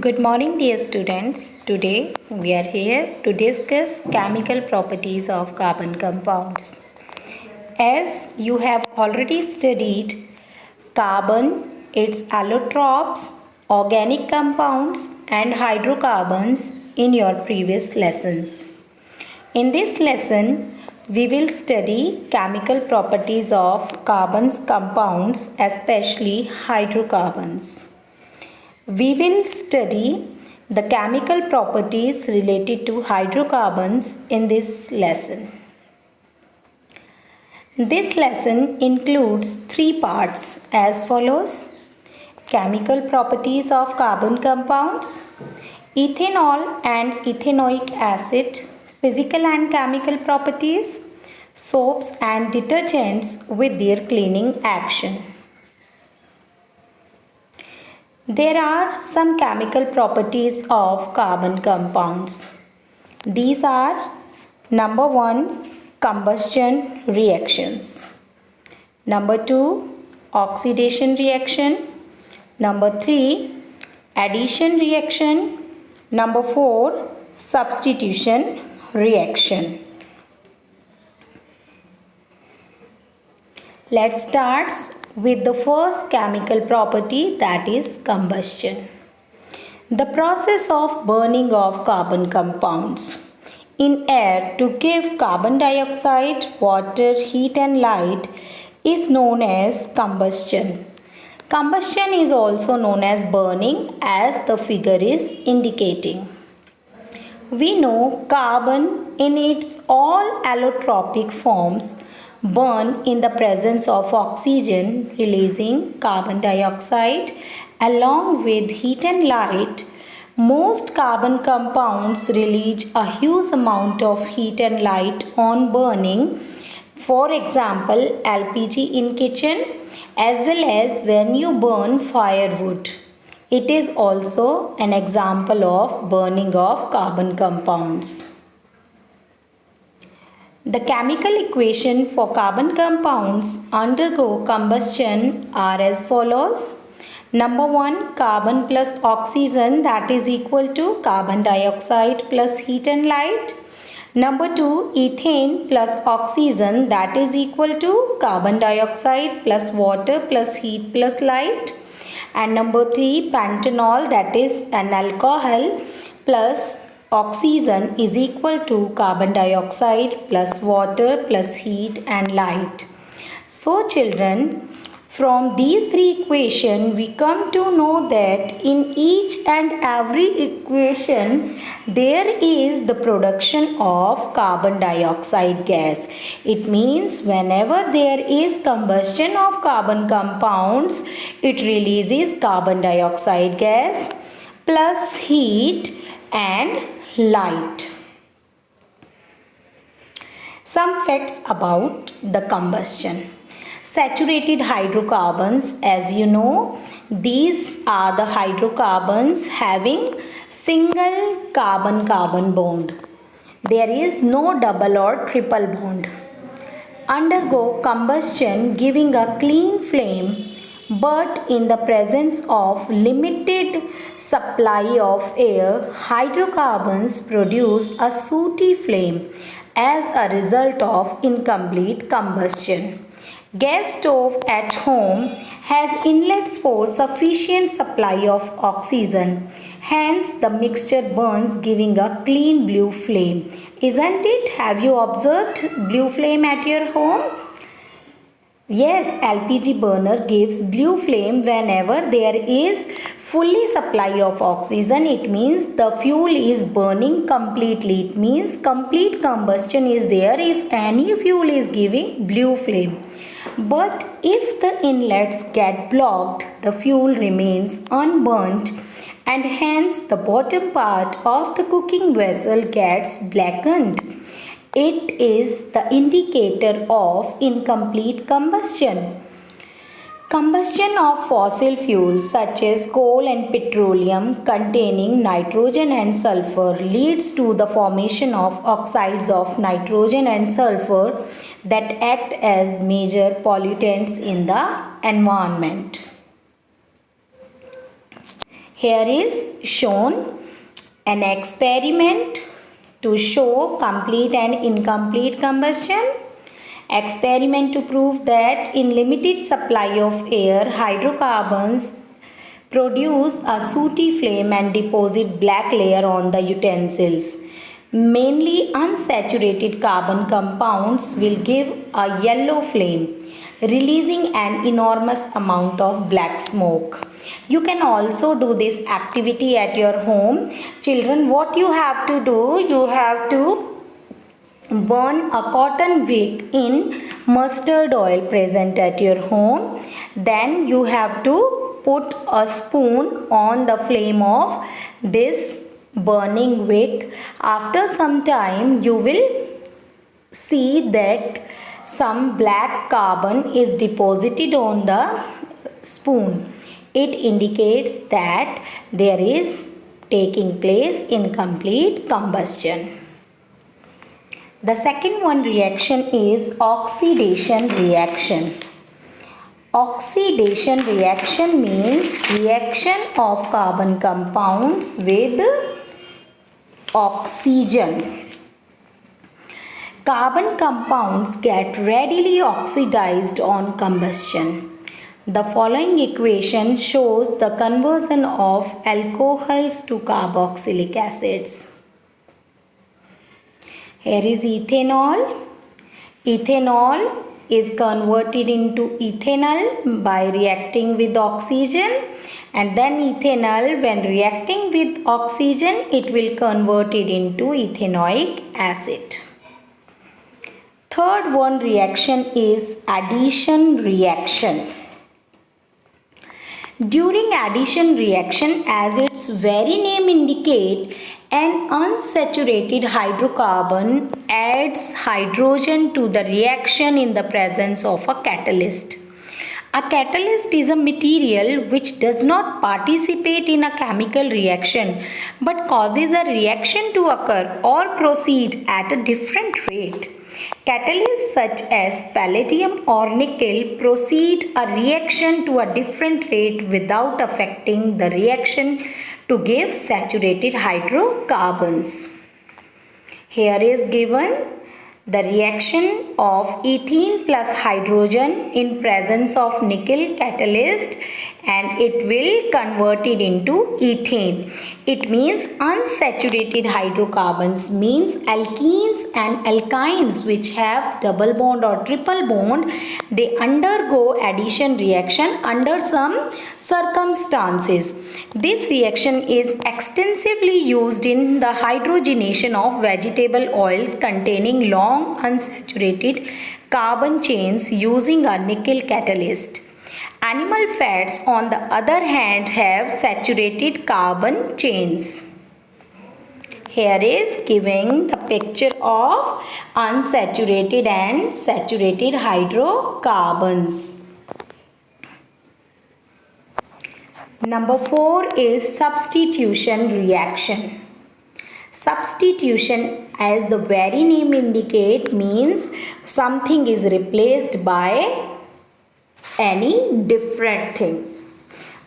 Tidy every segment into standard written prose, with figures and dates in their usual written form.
Good morning, dear students. Today we are here to discuss chemical properties of carbon compounds. As you have already studied carbon, its allotropes, organic compounds, and hydrocarbons in your previous lessons. In this lesson, we will study chemical properties of carbon compounds, especially hydrocarbons. We will study the chemical properties related to hydrocarbons in this lesson. This lesson includes three parts as follows: chemical properties of carbon compounds, ethanol and ethanoic acid, physical and chemical properties, soaps and detergents with their cleaning action. There are some chemical properties of carbon compounds. These are: number 1, combustion reactions; number 2, oxidation reaction; number 3, addition reaction; number 4, substitution reaction. Let's start with the first chemical property, that is combustion. The process of burning of carbon compounds in air to give carbon dioxide, water, heat and light is known as combustion. Combustion is also known as burning, as the figure is indicating. We know carbon in its all allotropic forms burn in the presence of oxygen, releasing carbon dioxide along with heat and light. Most carbon compounds release a huge amount of heat and light on burning. For example, LPG in kitchen, as well as when you burn firewood. It is also an example of burning of carbon compounds. The chemical equation for carbon compounds undergo combustion are as follows. Number 1, carbon plus oxygen, that is equal to carbon dioxide plus heat and light. Number 2, ethane plus oxygen, that is equal to carbon dioxide plus water plus heat plus light. And number 3, pentanol, that is an alcohol, plus oxygen is equal to carbon dioxide plus water plus heat and light. So children, from these three equations we come to know that in each and every equation there is the production of carbon dioxide gas. It means whenever there is combustion of carbon compounds, it releases carbon dioxide gas plus heat and light. Some facts about the combustion. Saturated hydrocarbons, as you know, these are the hydrocarbons having single carbon-carbon bond. There is no double or triple bond. Undergo combustion giving a clean flame, but in the presence of limited supply of air, hydrocarbons produce a sooty flame as a result of incomplete combustion. Gas stove at home has inlets for sufficient supply of oxygen. Hence, the mixture burns giving a clean blue flame. Isn't it? Have you observed blue flame at your home? Yes, LPG burner gives blue flame whenever there is fully supply of oxygen. It means the fuel is burning completely. It means complete combustion is there if any fuel is giving blue flame. But if the inlets get blocked, the fuel remains unburnt and hence the bottom part of the cooking vessel gets blackened. It is the indicator of incomplete combustion. Combustion of fossil fuels such as coal and petroleum containing nitrogen and sulfur leads to the formation of oxides of nitrogen and sulfur that act as major pollutants in the environment. Here is shown an experiment to show complete and incomplete combustion. Experiment to prove that in limited supply of air, hydrocarbons produce a sooty flame and deposit black layer on the utensils. Mainly unsaturated carbon compounds will give a yellow flame, releasing an enormous amount of black smoke. You can also do this activity at your home. Children, what you have to do, you have to burn a cotton wick in mustard oil present at your home. Then you have to put a spoon on the flame of this burning wick. After some time you will see that some black carbon is deposited on the spoon. It indicates that there is taking place incomplete combustion. The second one reaction is oxidation reaction. Oxidation reaction means reaction of carbon compounds with oxygen. Carbon compounds get readily oxidized on combustion. The following equation shows the conversion of alcohols to carboxylic acids. Here is ethanol. Ethanol is converted into ethanol by reacting with oxygen, and then ethanol, when reacting with oxygen, it will convert it into ethanoic acid. Third one reaction is addition reaction. During addition reaction, as its very name indicate, an unsaturated hydrocarbon adds hydrogen to the reaction in the presence of a catalyst. A catalyst is a material which does not participate in a chemical reaction but causes a reaction to occur or proceed at a different rate. Catalysts such as palladium or nickel proceed a reaction to a different rate without affecting the reaction to give saturated hydrocarbons. Here is given the reaction of ethene plus hydrogen in presence of nickel catalyst, and it will convert it into ethane. It means unsaturated hydrocarbons means alkenes and alkynes which have double bond or triple bond. They undergo addition reaction under some circumstances. This reaction is extensively used in the hydrogenation of vegetable oils containing long unsaturated carbon chains using a nickel catalyst. Animal fats, on the other hand, have saturated carbon chains. Here is giving the picture of unsaturated and saturated hydrocarbons. Number 4 is substitution reaction. Substitution, as the very name indicate, means something is replaced by any different thing.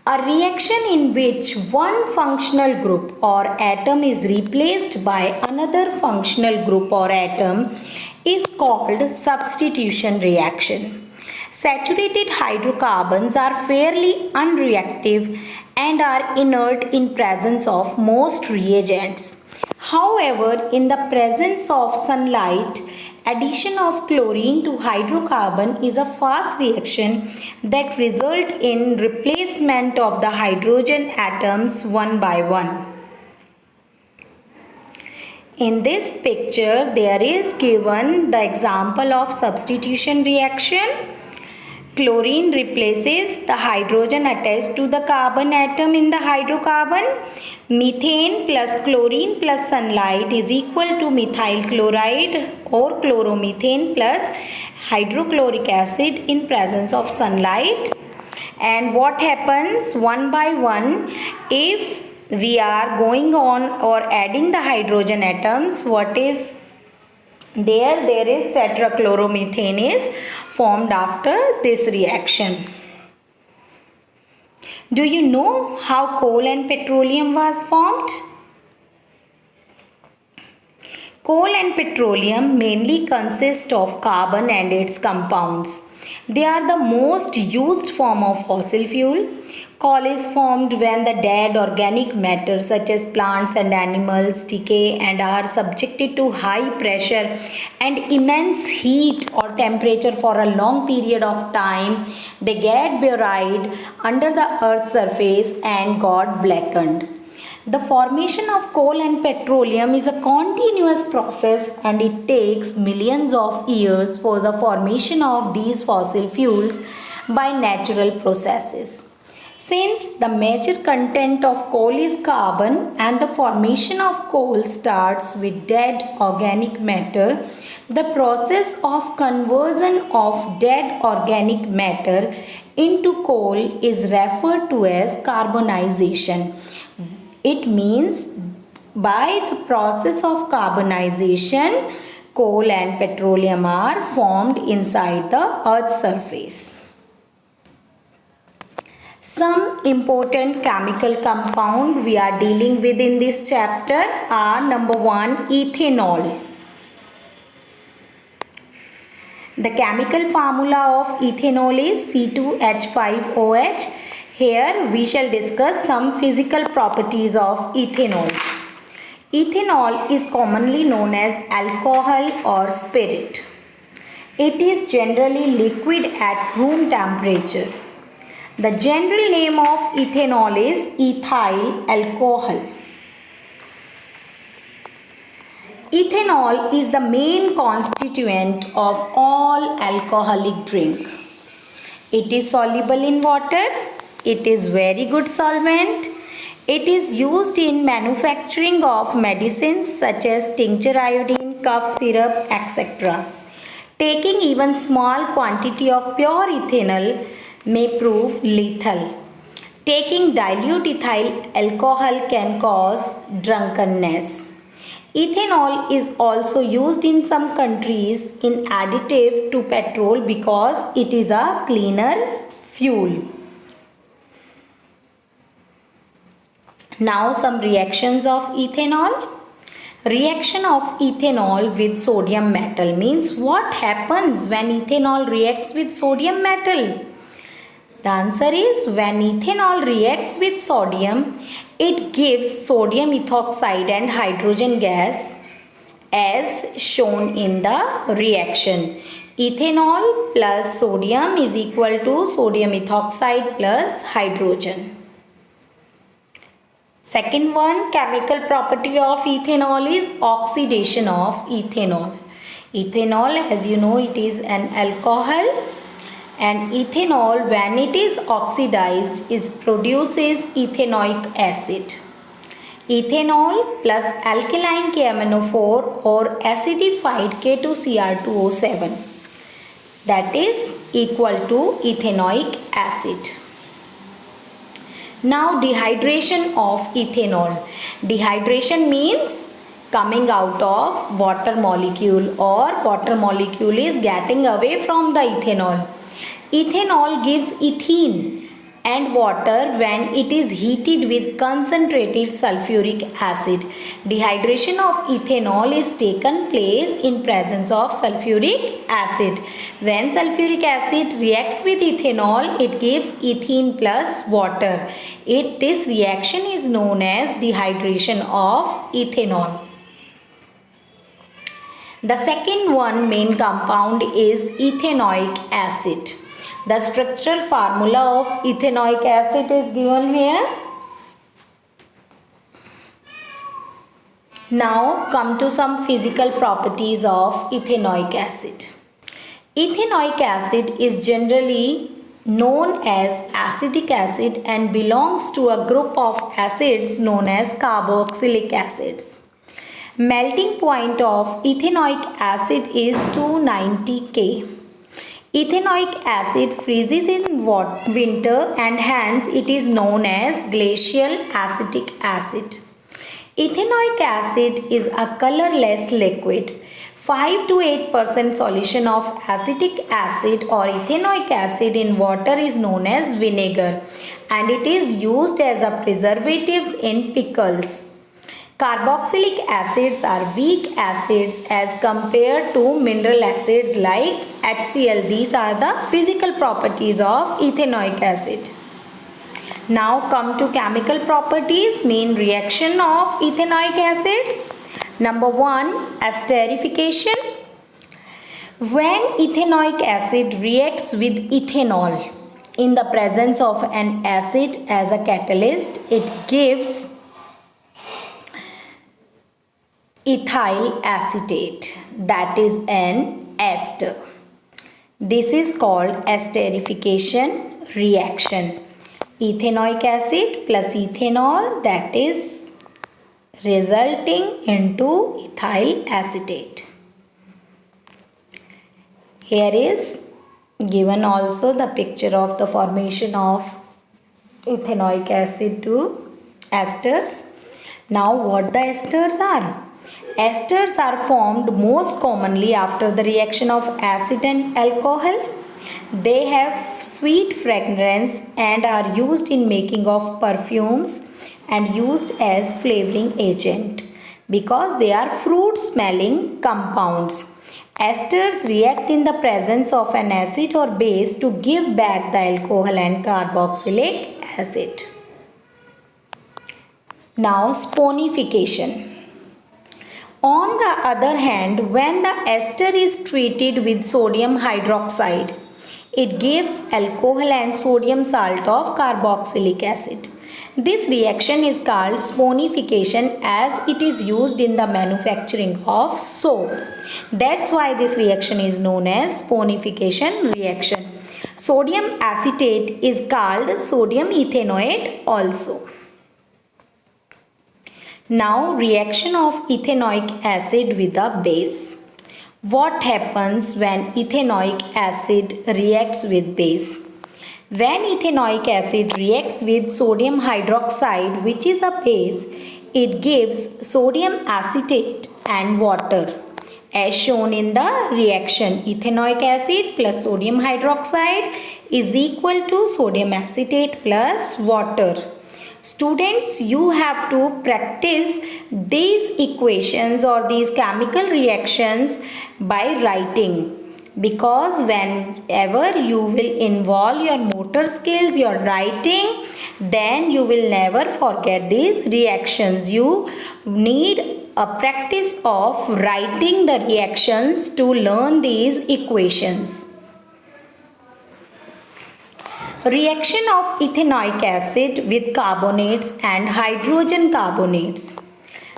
A reaction in which one functional group or atom is replaced by another functional group or atom is called substitution reaction. Saturated hydrocarbons are fairly unreactive and are inert in presence of most reagents. However, in the presence of sunlight, addition of chlorine to hydrocarbon is a fast reaction that results in replacement of the hydrogen atoms one by one. In this picture, there is given the example of substitution reaction. Chlorine replaces the hydrogen attached to the carbon atom in the hydrocarbon. Methane plus chlorine plus sunlight is equal to methyl chloride or chloromethane plus hydrochloric acid in presence of sunlight. And what happens one by one, if we are going on or adding the hydrogen atoms, what is there is tetrachloromethane is formed after this reaction. Do you know how coal and petroleum was formed? Coal and petroleum mainly consist of carbon and its compounds. They are the most used form of fossil fuel. Coal is formed when the dead organic matter such as plants and animals decay and are subjected to high pressure and immense heat or temperature for a long period of time. They get buried under the earth's surface and got blackened. The formation of coal and petroleum is a continuous process and it takes millions of years for the formation of these fossil fuels by natural processes. Since the major content of coal is carbon and the formation of coal starts with dead organic matter, the process of conversion of dead organic matter into coal is referred to as carbonization. It means by the process of carbonization, coal and petroleum are formed inside the earth's surface. Some important chemical compound we are dealing with in this chapter are number 1, ethanol. The chemical formula of ethanol is C2H5OH. Here we shall discuss some physical properties of ethanol. Ethanol is commonly known as alcohol or spirit. It is generally liquid at room temperature. The general name of ethanol is ethyl alcohol. Ethanol is the main constituent of all alcoholic drink. It is soluble in water. It is very good solvent. It is used in manufacturing of medicines such as tincture iodine, cough syrup, etc. Taking even small quantity of pure ethanol may prove lethal. Taking dilute ethyl alcohol can cause drunkenness. Ethanol is also used in some countries in additive to petrol because it is a cleaner fuel. Now some reactions of ethanol. Reaction of ethanol with sodium metal means what happens when ethanol reacts with sodium metal? The answer is when ethanol reacts with sodium, it gives sodium ethoxide and hydrogen gas as shown in the reaction. Ethanol plus sodium is equal to sodium ethoxide plus hydrogen. Second one, chemical property of ethanol is oxidation of ethanol. Ethanol, as you know, it is an alcohol. And ethanol, when it is oxidized, produces ethanoic acid. Ethanol plus alkaline KMNO4 or acidified K2Cr2O7, that is equal to ethanoic acid. Now dehydration of ethanol. Dehydration means coming out of water molecule or water molecule is getting away from the ethanol. Ethanol gives ethene and water when it is heated with concentrated sulfuric acid. Dehydration of ethanol is taken place in presence of sulfuric acid. When sulfuric acid reacts with ethanol, it gives ethene plus water. This reaction is known as dehydration of ethanol. The second one main compound is ethanoic acid. The structural formula of ethanoic acid is given here. Now come to some physical properties of ethanoic acid. Ethanoic acid is generally known as acetic acid and belongs to a group of acids known as carboxylic acids. Melting point of ethanoic acid is 290 K. Ethanoic acid freezes in winter and hence it is known as glacial acetic acid. Ethanoic acid is a colorless liquid. 5 to 8% solution of acetic acid or ethanoic acid in water is known as vinegar. and it is used as a preservatives in pickles. Carboxylic acids are weak acids as compared to mineral acids like HCl. These are the physical properties of ethanoic acid. Now come to chemical properties, main reaction of ethanoic acids. Number 1, esterification. When ethanoic acid reacts with ethanol in the presence of an acid as a catalyst, it gives ethyl acetate, that is an ester. This is called esterification reaction. Ethanoic acid plus ethanol, that is resulting into ethyl acetate. Here is given also the picture of the formation of ethanoic acid to esters. Now what the esters are? Esters are formed most commonly after the reaction of acid and alcohol. They have sweet fragrance and are used in making of perfumes and used as flavoring agent because they are fruit smelling compounds. Esters react in the presence of an acid or base to give back the alcohol and carboxylic acid. Now sponification. On the other hand, when the ester is treated with sodium hydroxide, it gives alcohol and sodium salt of carboxylic acid. This reaction is called sponification as it is used in the manufacturing of soap. That's why this reaction is known as sponification reaction. Sodium acetate is called sodium ethanoate also. Now reaction of ethanoic acid with a base. What happens when ethanoic acid reacts with base? When ethanoic acid reacts with sodium hydroxide, which is a base, it gives sodium acetate and water. As shown in the reaction, ethanoic acid plus sodium hydroxide is equal to sodium acetate plus water. Students, you have to practice these equations or these chemical reactions by writing, because whenever you will involve your motor skills, your writing, then you will never forget these reactions. You need a practice of writing the reactions to learn these equations. Reaction of ethanoic acid with carbonates and hydrogen carbonates.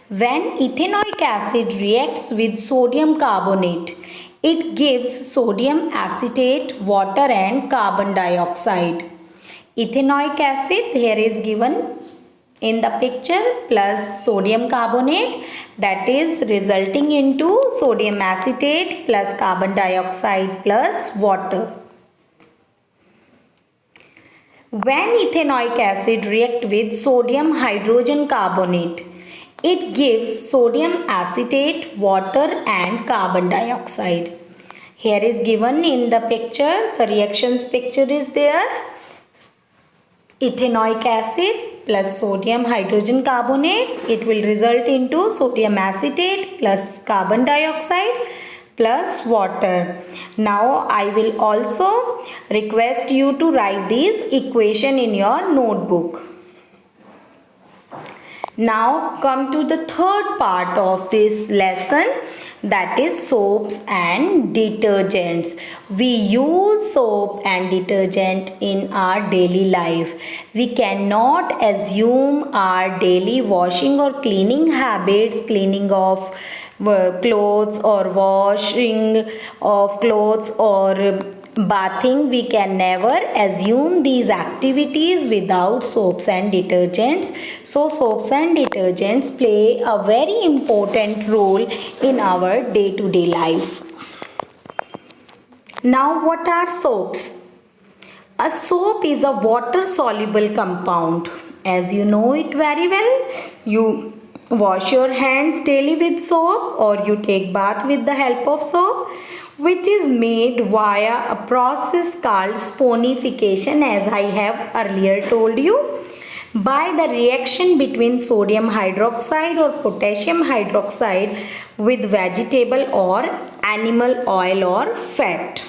When ethanoic acid reacts with sodium carbonate, it gives sodium acetate, water and carbon dioxide. Ethanoic acid here is given in the picture plus sodium carbonate, that is resulting into sodium acetate plus carbon dioxide plus water. When ethanoic acid reacts with sodium hydrogen carbonate, it gives sodium acetate, water and carbon dioxide. Here is given in the picture, the reactions picture is there. Ethanoic acid plus sodium hydrogen carbonate, it will result into sodium acetate plus carbon dioxide plus water. Now I will also request you to write these equation in your notebook. Now come to the third part of this lesson, that is soaps and detergents. We use soap and detergent in our daily life. We cannot assume our daily washing or cleaning habits, cleaning of clothes or washing of clothes or bathing, we can never assume these activities without soaps and detergents. So soaps and detergents play a very important role in our day-to-day life. Now what are soaps? A soap is a water soluble compound. As you know it very well, you wash your hands daily with soap or you take bath with the help of soap. which is made via a process called saponification, as I have earlier told you, by the reaction between sodium hydroxide or potassium hydroxide with vegetable or animal oil or fat.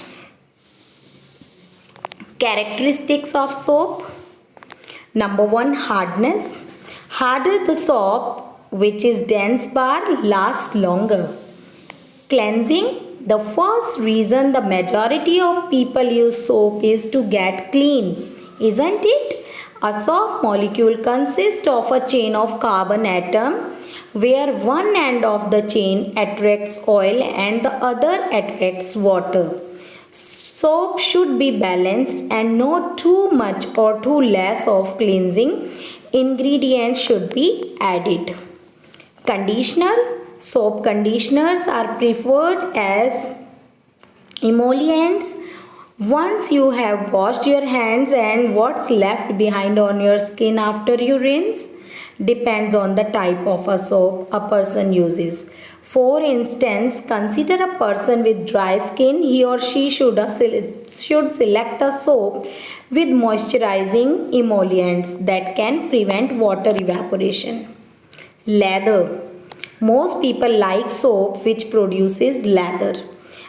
Characteristics of soap. Number 1, hardness. Harder the soap, which is dense bar, lasts longer. Cleansing. The first reason the majority of people use soap is to get clean, isn't it? A soap molecule consists of a chain of carbon atom where one end of the chain attracts oil and the other attracts water. Soap should be balanced and not too much or too less of cleansing ingredients should be added. Conditioner. Soap conditioners are preferred as emollients. Once you have washed your hands, and what's left behind on your skin after you rinse depends on the type of a soap a person uses. For instance, consider a person with dry skin. He or she should select a soap with moisturizing emollients that can prevent water evaporation. Lather. Most people like soap which produces lather.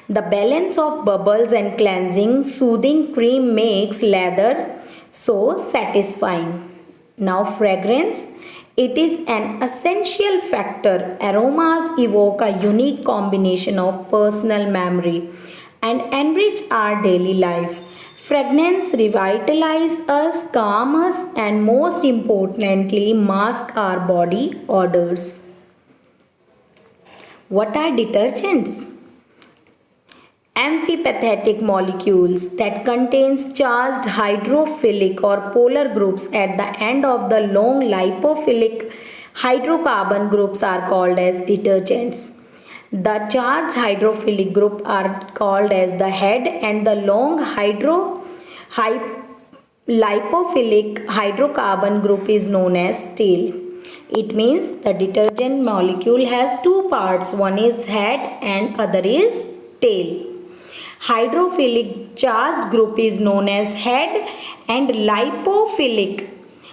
The balance of bubbles and cleansing, soothing cream makes lather so satisfying. Now fragrance. It is an essential factor. Aromas evoke a unique combination of personal memory and enrich our daily life. Fragrance revitalize us, calm us, and most importantly, mask our body odors. What are detergents? Amphipathetic molecules that contains charged hydrophilic or polar groups at the end of the long lipophilic hydrocarbon groups are called as detergents. The charged hydrophilic group are called as the head and the long lipophilic hydrocarbon group is known as tail. It means the detergent molecule has two parts, one is head and other is tail. Hydrophilic charged group is known as head and lipophilic.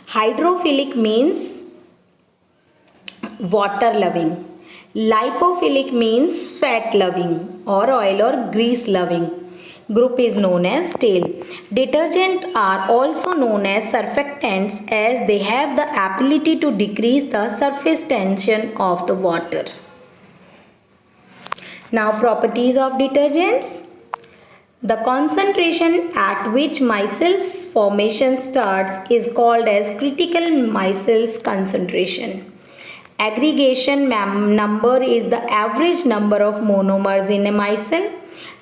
Hydrophilic means water loving. Lipophilic means fat loving or oil or grease loving. Group is known as tail. Detergents are also known as surfactants as they have the ability to decrease the surface tension of the water. Now properties of detergents. The concentration at which micelles formation starts is called as critical micelles concentration. Aggregation number is the average number of monomers in a micelle.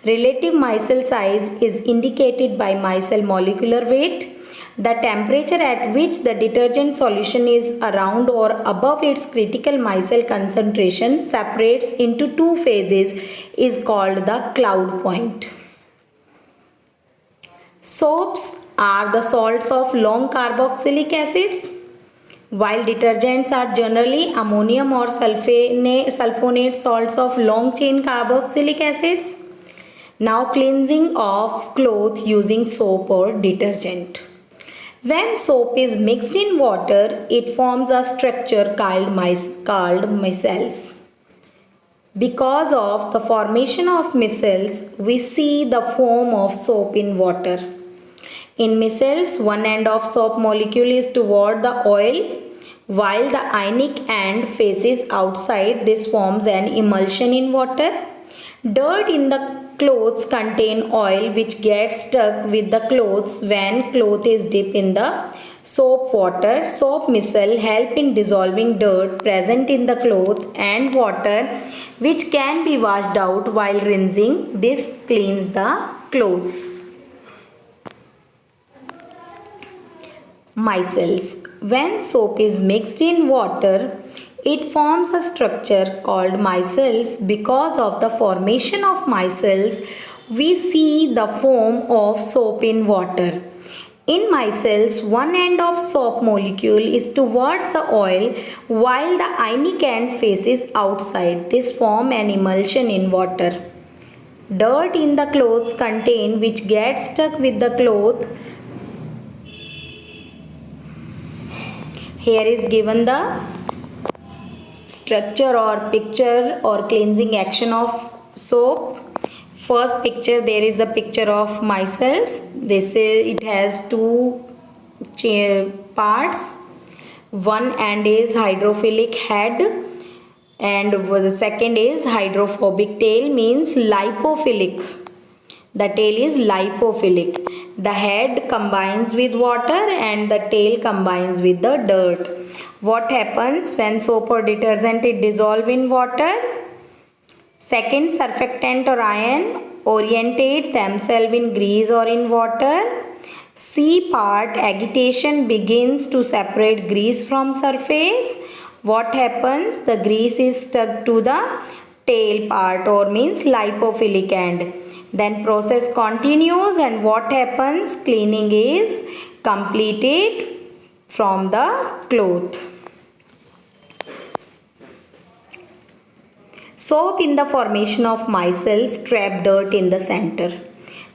Relative micelle size is indicated by micelle molecular weight. The temperature at which the detergent solution is around or above its critical micelle concentration separates into two phases is called the cloud point. Soaps are the salts of long carboxylic acids, while detergents are generally ammonium or sulfonate salts of long chain carboxylic acids. Now cleansing of cloth using soap or detergent. When soap is mixed in water, it forms a structure called micelles. Because of the formation of micelles, we see the foam of soap in water. In micelles, one end of soap molecule is toward the oil, while the ionic end faces outside. This forms an emulsion in water. Dirt in the clothes contain oil which gets stuck with the clothes when cloth is dipped in the soap water. Soap micelle help in dissolving dirt present in the cloth and water which can be washed out while rinsing. This cleans the clothes. Micelles. When soap is mixed in water, it forms a structure called micelles. Because of the formation of micelles, we see the foam of soap in water. In micelles, one end of soap molecule is towards the oil while the ionic end faces outside. This forms an emulsion in water. dirt in the clothes contain which gets stuck with the cloth. Here is given the structure or picture or cleansing action of soap. First picture, there is the picture of micelles. This is, it has two parts. One end is hydrophilic head and the second is hydrophobic tail, means lipophilic. The tail is lipophilic. The head combines with water and the tail combines with the dirt. What happens when soap or detergent is dissolved in water? Second, surfactant or ion orientate themselves in grease or in water. C part, agitation begins to separate grease from surface. What happens? The grease is stuck to the tail part or means lipophilic end. Then process continues and what happens? Cleaning is completed from the cloth. Soap in the formation of micelles trap dirt in the center.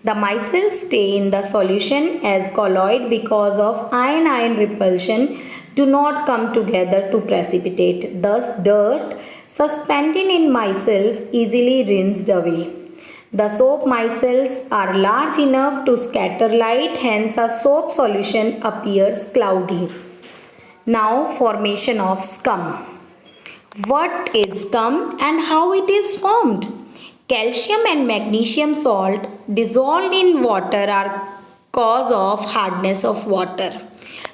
The micelles stay in the solution as colloid because of ion-ion repulsion do not come together to precipitate. Thus, dirt suspended in micelles easily rinsed away. The soap micelles are large enough to scatter light, hence a soap solution appears cloudy. Now, formation of scum. What is scum and how it is formed? Calcium and magnesium salt dissolved in water are cause of hardness of water.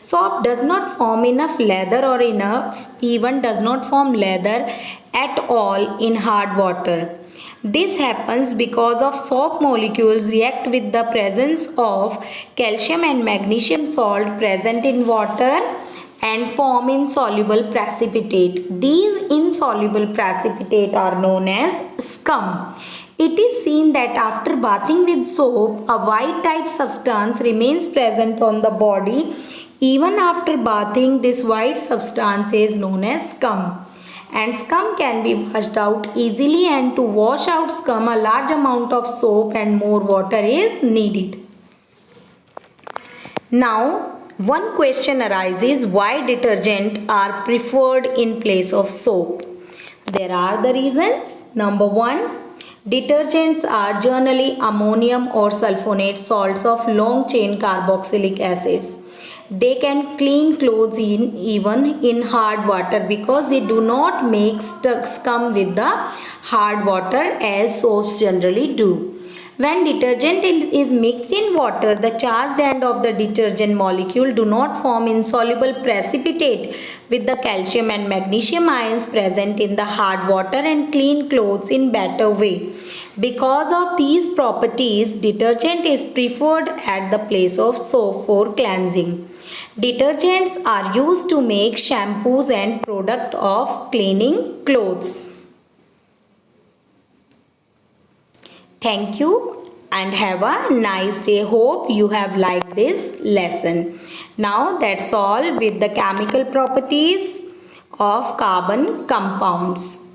Soap does not form enough leather or even does not form leather at all in hard water. This happens because of soap molecules react with the presence of calcium and magnesium salt present in water and form insoluble precipitate. These insoluble precipitate are known as scum. It is seen that after bathing with soap, a white type substance remains present on the body. Even after bathing, this white substance is known as scum. And scum can be washed out easily, and to wash out scum, a large amount of soap and more water is needed. Now, one question arises, why detergent are preferred in place of soap? There are the reasons. Number one, detergents are generally ammonium or sulfonate salts of long chain carboxylic acids. They can clean clothes even in hard water because they do not make scum with the hard water as soaps generally do. When detergent is mixed in water, the charged end of the detergent molecule do not form insoluble precipitate with the calcium and magnesium ions present in the hard water and clean clothes in better way. Because of these properties, detergent is preferred at the place of soap for cleansing. Detergents are used to make shampoos and product of cleaning clothes. Thank you and have a nice day. Hope you have liked this lesson. Now that's all with the chemical properties of carbon compounds.